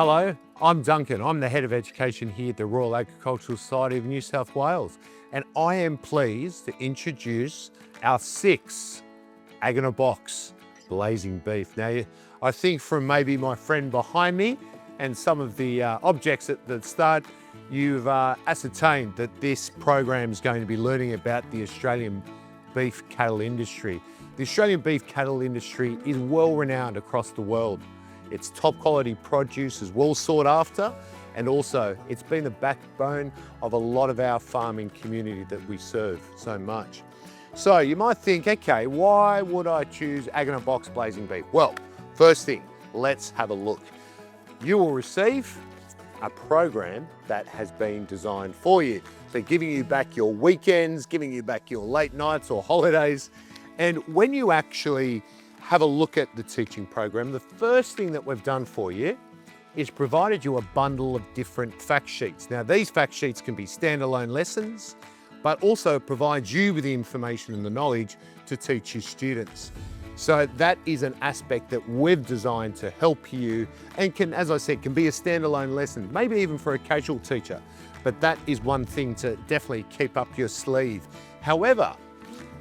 Hello, I'm Duncan. I'm the Head of Education here at the Royal Agricultural Society of New South Wales, and I am pleased to introduce our 6th Ag-in-a-Box blazing beef. Now, I think from maybe my friend behind me and some of the objects at the start, you've ascertained that this program is going to be learning about the Australian beef cattle industry. The Australian beef cattle industry is well renowned across the world. Its top quality produce is well sought after, and also it's been the backbone of a lot of our farming community that we serve so much. So you might think, okay, why would I choose Ag-in-a-Box blazing beef? Well, first thing, let's have a look. You will receive a program that has been designed for you. So giving you back your weekends, giving you back your late nights or holidays. And when you actually have a look at the teaching program, the first thing that we've done for you is provided you a bundle of different fact sheets. Now, these fact sheets can be standalone lessons, but also provides you with the information and the knowledge to teach your students. So that is an aspect that we've designed to help you and can, as I said, can be a standalone lesson, maybe even for a casual teacher, but that is one thing to definitely keep up your sleeve. However,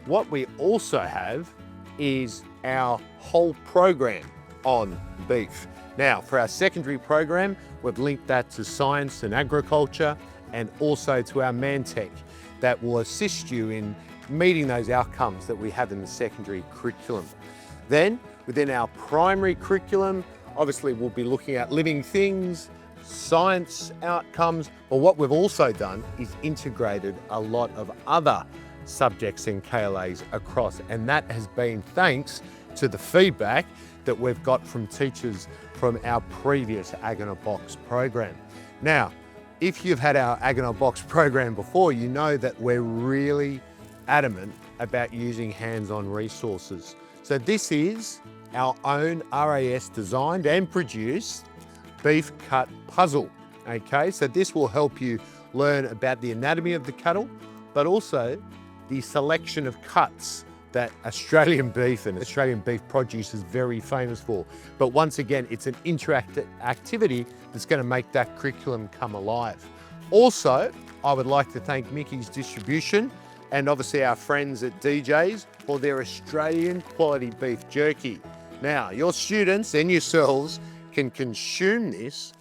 what we also have is our whole program on beef. Now, for our secondary program, we've linked that to science and agriculture and also to our Mantech that will assist you in meeting those outcomes that we have in the secondary curriculum. Then, within our primary curriculum, obviously we'll be looking at living things, science outcomes, but what we've also done is integrated a lot of other subjects and KLAs across, and that has been thanks to the feedback that we've got from teachers from our previous Ag-in-a-Box program. Now, if you've had our Ag-in-a-Box program before, you know that we're really adamant about using hands-on resources. So this is our own RAS designed and produced beef cut puzzle. Okay, so this will help you learn about the anatomy of the cattle, but also the selection of cuts that Australian beef and Australian beef produce is very famous for. But once again, it's an interactive activity that's going to make that curriculum come alive. Also, I would like to thank Mickey's Distribution and obviously our friends at DJ's for their Australian quality beef jerky. Now, your students and yourselves can consume this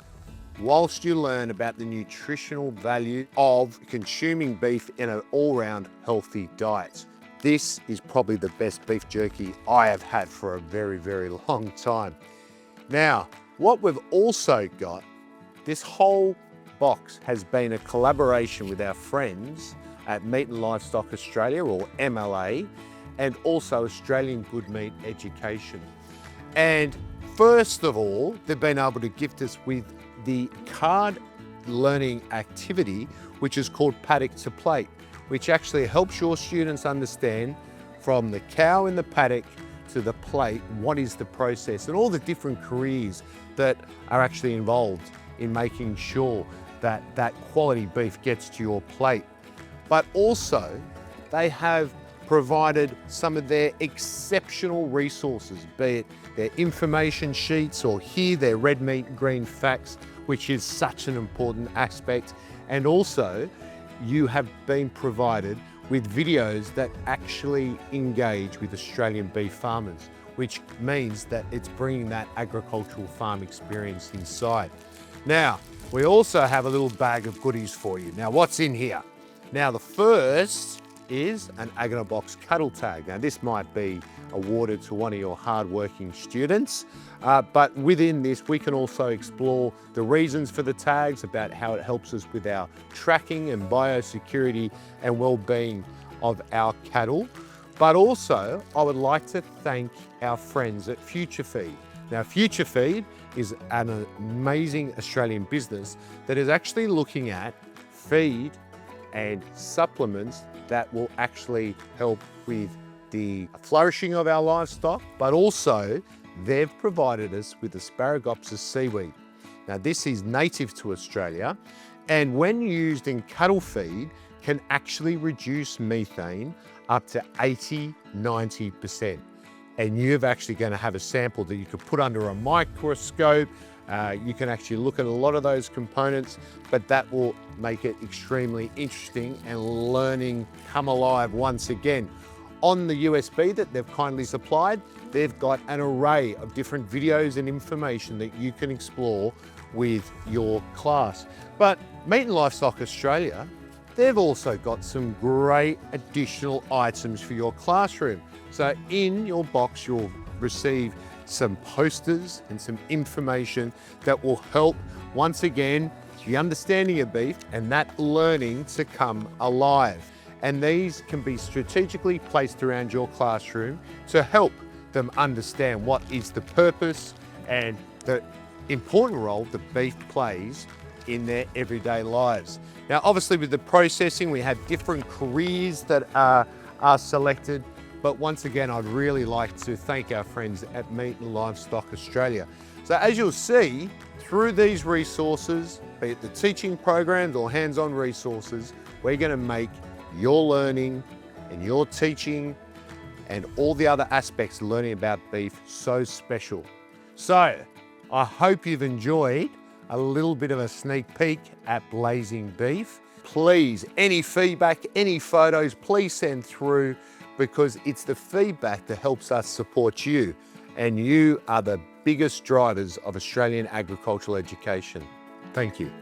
whilst you learn about the nutritional value of consuming beef in an all-round healthy diet. This is probably the best beef jerky I have had for a very, very long time. Now, what we've also got, this whole box has been a collaboration with our friends at Meat and Livestock Australia, or MLA, and also Australian Good Meat Education. And first of all, they've been able to gift us with the card learning activity, which is called Paddock to Plate, which actually helps your students understand from the cow in the paddock to the plate, what is the process and all the different careers that are actually involved in making sure that that quality beef gets to your plate. But also, they have provided some of their exceptional resources, be it their information sheets or here their red meat, green facts, which is such an important aspect. And also, you have been provided with videos that actually engage with Australian beef farmers, which means that it's bringing that agricultural farm experience inside. Now, we also have a little bag of goodies for you. Now, what's in here? Now, the first is an Ag-in-a-Box cattle tag. Now, this might be awarded to one of your hard-working students, but within this, we can also explore the reasons for the tags, about how it helps us with our tracking and biosecurity and well-being of our cattle. But also, I would like to thank our friends at FutureFeed. Now, FutureFeed is an amazing Australian business that is actually looking at feed and supplements that will actually help with the flourishing of our livestock, but also they've provided us with Asparagopsis seaweed. Now, this is native to Australia, and when used in cattle feed, can actually reduce methane up to 80–90%. And you're actually going to have a sample that you could put under a microscope You can actually look at a lot of those components, but that will make it extremely interesting and learning come alive once again. On the USB that they've kindly supplied, they've got an array of different videos and information that you can explore with your class. But Meat and Livestock Australia, they've also got some great additional items for your classroom. So in your box, you'll receive some posters and some information that will help, once again, the understanding of beef and that learning to come alive. And these can be strategically placed around your classroom to help them understand what is the purpose and the important role that beef plays in their everyday lives. Now, obviously with the processing, we have different careers that are selected, but once again, I'd really like to thank our friends at Meat and Livestock Australia. So as you'll see, through these resources, be it the teaching programs or hands-on resources, we're gonna make your learning and your teaching and all the other aspects of learning about beef so special. So I hope you've enjoyed a little bit of a sneak peek at Blazing Beef. Please, any feedback, any photos, please send through, because it's the feedback that helps us support you, and you are the biggest drivers of Australian agricultural education. Thank you.